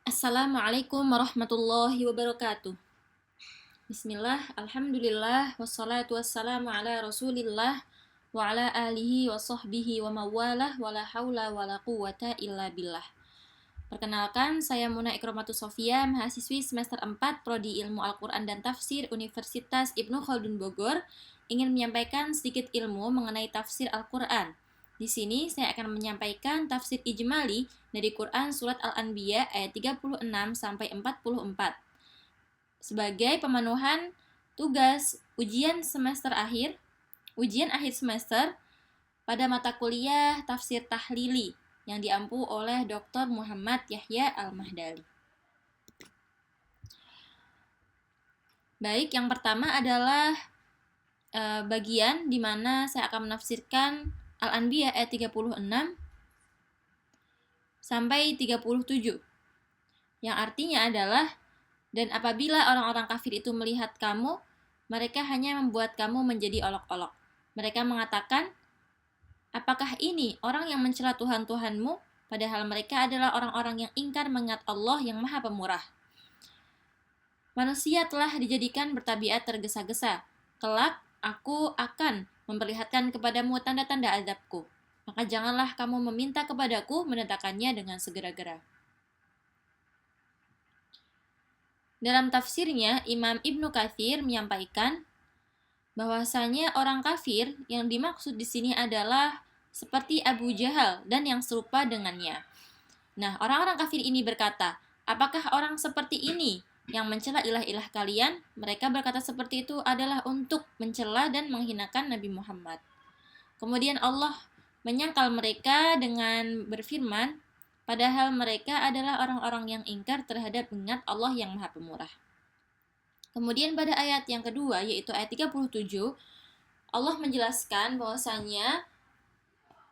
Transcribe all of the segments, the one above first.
Assalamualaikum warahmatullahi wabarakatuh. Bismillah, alhamdulillah, wassalatu wassalamu ala rasulillah, wa ala alihi wa sahbihi wa mawalah, wa la hawla wa la quwata illa billah. Perkenalkan, saya Muna Ikromatus Sofia, mahasiswi semester 4 Prodi Ilmu Al-Quran dan Tafsir Universitas Ibnu Khaldun Bogor, ingin menyampaikan sedikit ilmu mengenai tafsir Al-Quran. Di sini saya akan menyampaikan tafsir ijmali dari Quran Surat Al-Anbiya ayat 36 sampai 44. Sebagai pemenuhan tugas ujian akhir semester pada mata kuliah Tafsir Tahlili yang diampu oleh Dr. Muhammad Yahya Al-Mahdali. Baik, yang pertama adalah bagian di mana saya akan menafsirkan Al-Anbiya ayat 36 sampai 37. Yang artinya adalah, dan apabila orang-orang kafir itu melihat kamu, mereka hanya membuat kamu menjadi olok-olok. Mereka mengatakan, apakah ini orang yang mencela Tuhan-Tuhanmu, padahal mereka adalah orang-orang yang ingkar mengingat Allah yang Maha Pemurah. Manusia telah dijadikan bertabiat tergesa-gesa. Kelak, aku akan memperlihatkan kepadamu tanda-tanda azabku. Maka janganlah kamu meminta kepadaku mendatangkannya dengan segera-gera. Dalam tafsirnya, Imam Ibnu Katsir menyampaikan bahwasanya orang kafir yang dimaksud di sini adalah seperti Abu Jahal dan yang serupa dengannya. Nah, orang-orang kafir ini berkata, apakah orang seperti ini yang mencela ilah-ilah kalian? Mereka berkata seperti itu adalah untuk mencela dan menghinakan Nabi Muhammad. Kemudian Allah menyangkal mereka dengan berfirman, padahal mereka adalah orang-orang yang ingkar terhadap ingat Allah yang Maha Pemurah. Kemudian pada ayat yang kedua, yaitu ayat 37, Allah menjelaskan bahwasanya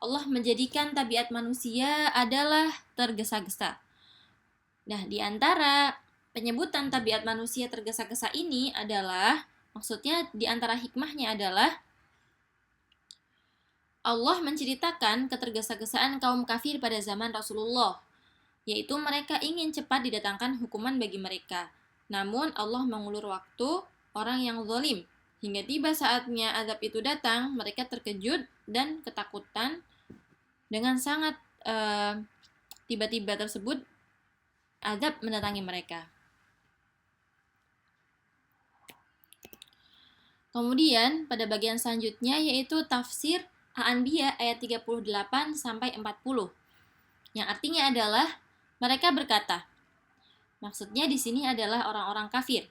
Allah menjadikan tabiat manusia adalah tergesa-gesa. Nah, di antara penyebutan tabiat manusia tergesa-gesa ini adalah, maksudnya di antara hikmahnya adalah Allah menceritakan ketergesa-gesaan kaum kafir pada zaman Rasulullah, yaitu mereka ingin cepat didatangkan hukuman bagi mereka. Namun Allah mengulur waktu orang yang zalim. Hingga tiba saatnya azab itu datang, mereka terkejut dan ketakutan dengan sangat tiba-tiba tersebut azab mendatangi mereka. Kemudian pada bagian selanjutnya yaitu tafsir Al-Anbiya ayat 38 sampai 40. Yang artinya adalah mereka berkata, maksudnya di sini adalah orang-orang kafir.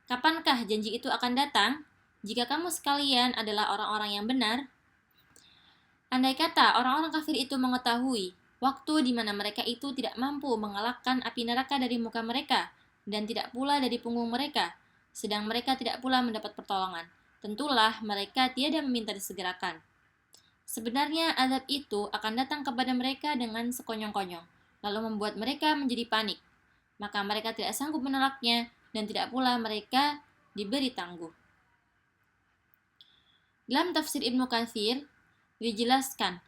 Kapankah janji itu akan datang? Jika kamu sekalian adalah orang-orang yang benar, andai kata orang-orang kafir itu mengetahui waktu di mana mereka itu tidak mampu mengalahkan api neraka dari muka mereka dan tidak pula dari punggung mereka, sedang mereka tidak pula mendapat pertolongan, tentulah mereka tiada meminta disegerakan. Sebenarnya azab itu akan datang kepada mereka dengan sekonyong-konyong, lalu membuat mereka menjadi panik. Maka mereka tidak sanggup menolaknya dan tidak pula mereka diberi tangguh. Dalam tafsir Ibnu Katsir dijelaskan,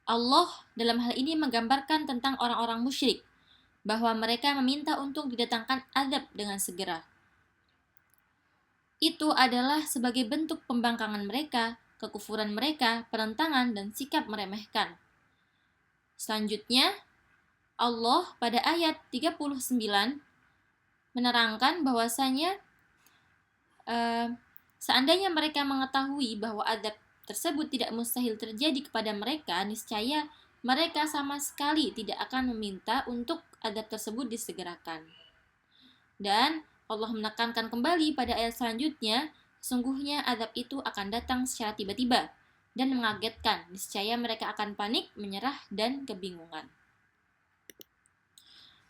Allah dalam hal ini menggambarkan tentang orang-orang musyrik, bahwa mereka meminta untuk didatangkan azab dengan segera. Itu adalah sebagai bentuk pembangkangan mereka, kekufuran mereka, penentangan, dan sikap meremehkan. Selanjutnya, Allah pada ayat 39 menerangkan bahwasanya seandainya mereka mengetahui bahwa azab tersebut tidak mustahil terjadi kepada mereka, niscaya mereka sama sekali tidak akan meminta untuk azab tersebut disegerakan. Dan Allah menekankan kembali pada ayat selanjutnya, sungguhnya azab itu akan datang secara tiba-tiba dan mengagetkan, niscaya mereka akan panik, menyerah, dan kebingungan.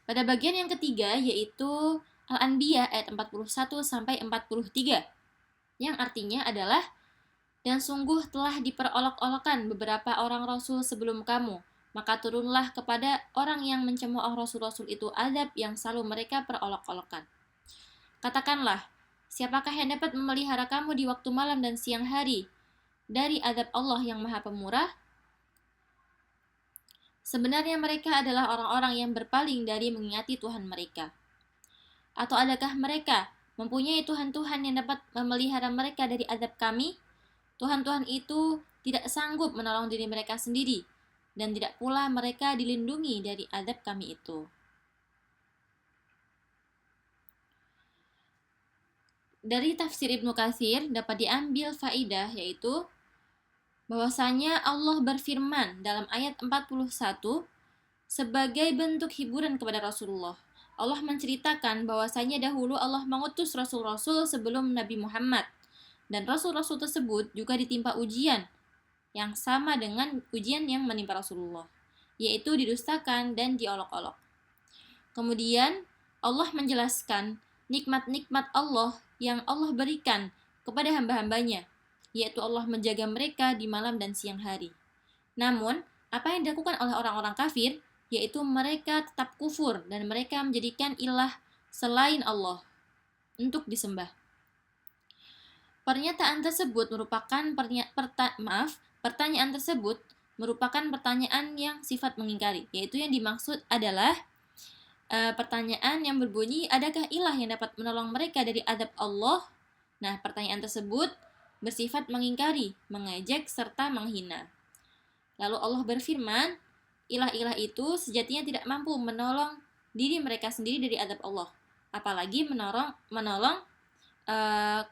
Pada bagian yang ketiga yaitu Al-Anbiya ayat 41 sampai 43, yang artinya adalah, dan sungguh telah diperolok-olokan beberapa orang rasul sebelum kamu, maka turunlah kepada orang yang mencemooh rasul-rasul itu azab yang selalu mereka perolok-olokan. Katakanlah, siapakah yang dapat memelihara kamu di waktu malam dan siang hari dari azab Allah yang Maha Pemurah? Sebenarnya mereka adalah orang-orang yang berpaling dari mengingati Tuhan mereka. Atau adakah mereka mempunyai Tuhan-Tuhan yang dapat memelihara mereka dari azab kami? Tuhan-Tuhan itu tidak sanggup menolong diri mereka sendiri, dan tidak pula mereka dilindungi dari azab kami itu. Dari tafsir Ibnu Katsir dapat diambil faidah, yaitu bahwasanya Allah berfirman dalam ayat 41 sebagai bentuk hiburan kepada Rasulullah. Allah menceritakan bahwasanya dahulu Allah mengutus rasul-rasul sebelum Nabi Muhammad, dan rasul-rasul tersebut juga ditimpa ujian yang sama dengan ujian yang menimpa Rasulullah, yaitu didustakan dan diolok-olok. Kemudian Allah menjelaskan nikmat-nikmat Allah yang Allah berikan kepada hamba-hambanya, yaitu Allah menjaga mereka di malam dan siang hari. Namun, apa yang dilakukan oleh orang-orang kafir, yaitu mereka tetap kufur dan mereka menjadikan ilah selain Allah untuk disembah. Pertanyaan tersebut merupakan pertanyaan yang sifat mengingkari, yaitu yang dimaksud adalah pertanyaan yang berbunyi, adakah ilah yang dapat menolong mereka dari azab Allah? Nah, pertanyaan tersebut bersifat mengingkari, mengejek, serta menghina. Lalu Allah berfirman, ilah-ilah itu sejatinya tidak mampu menolong diri mereka sendiri dari azab Allah, apalagi menolong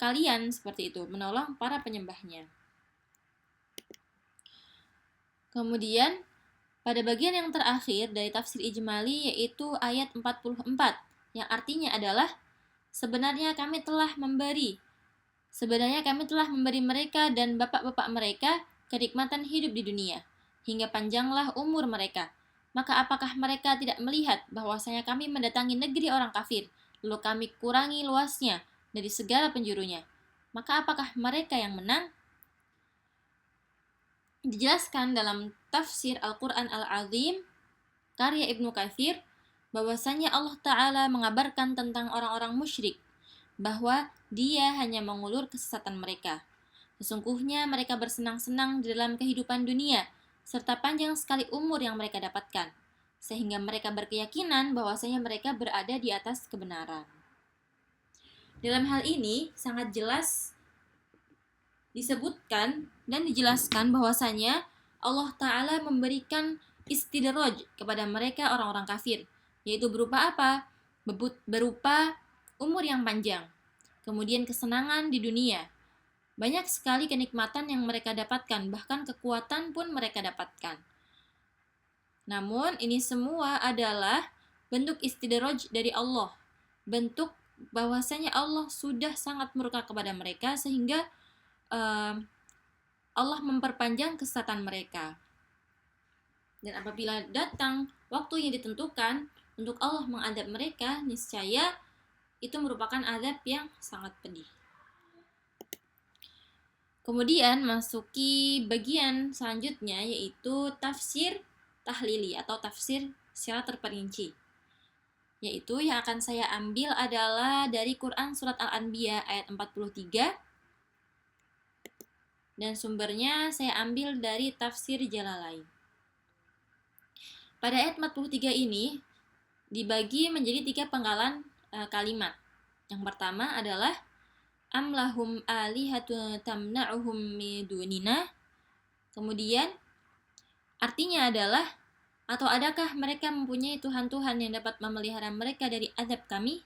kalian seperti itu, menolong para penyembahnya. Kemudian pada bagian yang terakhir dari tafsir ijmali, yaitu ayat 44, yang artinya adalah sebenarnya kami telah memberi mereka dan bapak-bapak mereka kenikmatan hidup di dunia, hingga panjanglah umur mereka. Maka apakah mereka tidak melihat bahwasanya kami mendatangi negeri orang kafir, lalu kami kurangi luasnya dari segala penjurunya? Maka apakah mereka yang menang? Dijelaskan dalam tafsir Al-Quran Al-Azim karya Ibnu Katsir bahwasanya Allah Ta'ala mengabarkan tentang orang-orang musyrik bahwa dia hanya mengulur kesesatan mereka. Sesungguhnya mereka bersenang-senang di dalam kehidupan dunia serta panjang sekali umur yang mereka dapatkan, sehingga mereka berkeyakinan bahwasanya mereka berada di atas kebenaran. Dalam hal ini sangat jelas disebutkan dan dijelaskan bahwasanya Allah Ta'ala memberikan istidraj kepada mereka orang-orang kafir, yaitu berupa apa? Berupa umur yang panjang, kemudian kesenangan di dunia. Banyak sekali kenikmatan yang mereka dapatkan, bahkan kekuatan pun mereka dapatkan. Namun ini semua adalah bentuk istidraj dari Allah, bentuk bahwasanya Allah sudah sangat murka kepada mereka sehingga Allah memperpanjang kesesatan mereka. Dan apabila datang waktu yang ditentukan untuk Allah mengadab mereka, niscaya itu merupakan adab yang sangat pedih. Kemudian masuki bagian selanjutnya, yaitu tafsir tahlili atau tafsir secara terperinci. Yaitu yang akan saya ambil adalah dari Quran Surat Al-Anbiya ayat 43. Dan sumbernya saya ambil dari tafsir Jalalain. Pada ayat 43 ini dibagi menjadi 3 penggalan kalimat. Yang pertama adalah am lahum alihatun tamna'uhum midunina. Kemudian artinya adalah, atau adakah mereka mempunyai Tuhan-Tuhan yang dapat memelihara mereka dari azab kami?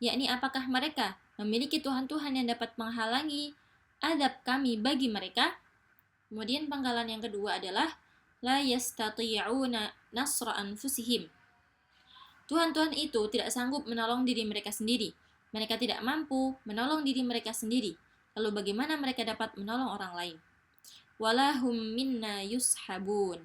Yakni apakah mereka memiliki Tuhan-Tuhan yang dapat menghalangi azab kami bagi mereka? Kemudian penggalan yang kedua adalah la yastati'una nasra anfusihim. Tuhan-Tuhan itu tidak sanggup menolong diri mereka sendiri. Mereka tidak mampu menolong diri mereka sendiri. Lalu bagaimana mereka dapat menolong orang lain? Walahum minna yushabun.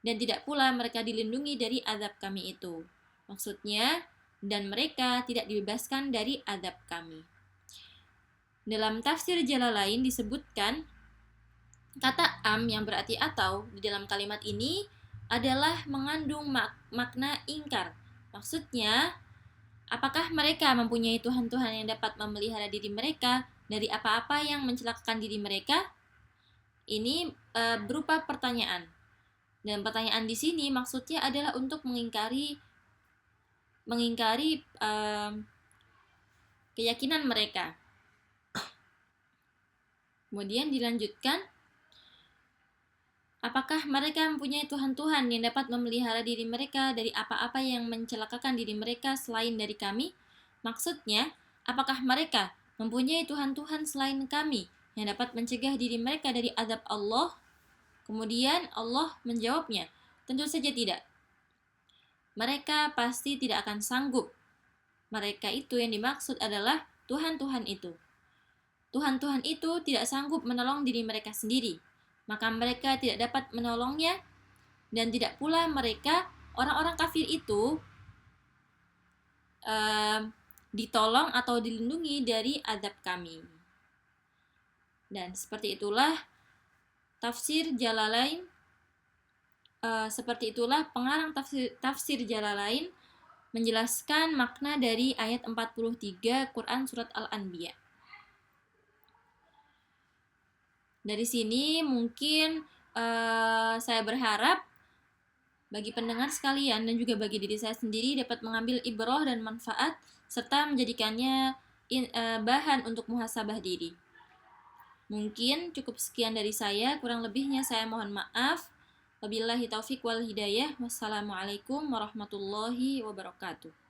Dan tidak pula mereka dilindungi dari azab kami itu. Maksudnya, dan mereka tidak dibebaskan dari azab kami. Dalam tafsir Jalalain disebutkan kata am yang berarti atau di dalam kalimat ini adalah mengandung makna ingkar. Maksudnya, apakah mereka mempunyai Tuhan-Tuhan yang dapat memelihara diri mereka dari apa-apa yang mencelakakan diri mereka? Ini berupa pertanyaan. Dan pertanyaan di sini maksudnya adalah untuk mengingkari keyakinan mereka. Kemudian dilanjutkan, apakah mereka mempunyai Tuhan-Tuhan yang dapat memelihara diri mereka dari apa-apa yang mencelakakan diri mereka selain dari kami? Maksudnya, apakah mereka mempunyai Tuhan-Tuhan selain kami yang dapat mencegah diri mereka dari azab Allah? Kemudian Allah menjawabnya, tentu saja tidak. Mereka pasti tidak akan sanggup. Mereka itu yang dimaksud adalah Tuhan-Tuhan itu. Tuhan-Tuhan itu tidak sanggup menolong diri mereka sendiri, maka mereka tidak dapat menolongnya, dan tidak pula mereka, orang-orang kafir itu, ditolong atau dilindungi dari azab kami. Dan seperti itulah tafsir Jalalain, seperti itulah pengarang tafsir Jalalain menjelaskan makna dari ayat 43 Quran Surat Al-Anbiya. Dari sini mungkin saya berharap bagi pendengar sekalian dan juga bagi diri saya sendiri dapat mengambil ibrah dan manfaat serta menjadikannya bahan untuk muhasabah diri. Mungkin cukup sekian dari saya, kurang lebihnya saya mohon maaf. Wabillahi taufik wal hidayah. Wassalamualaikum warahmatullahi wabarakatuh.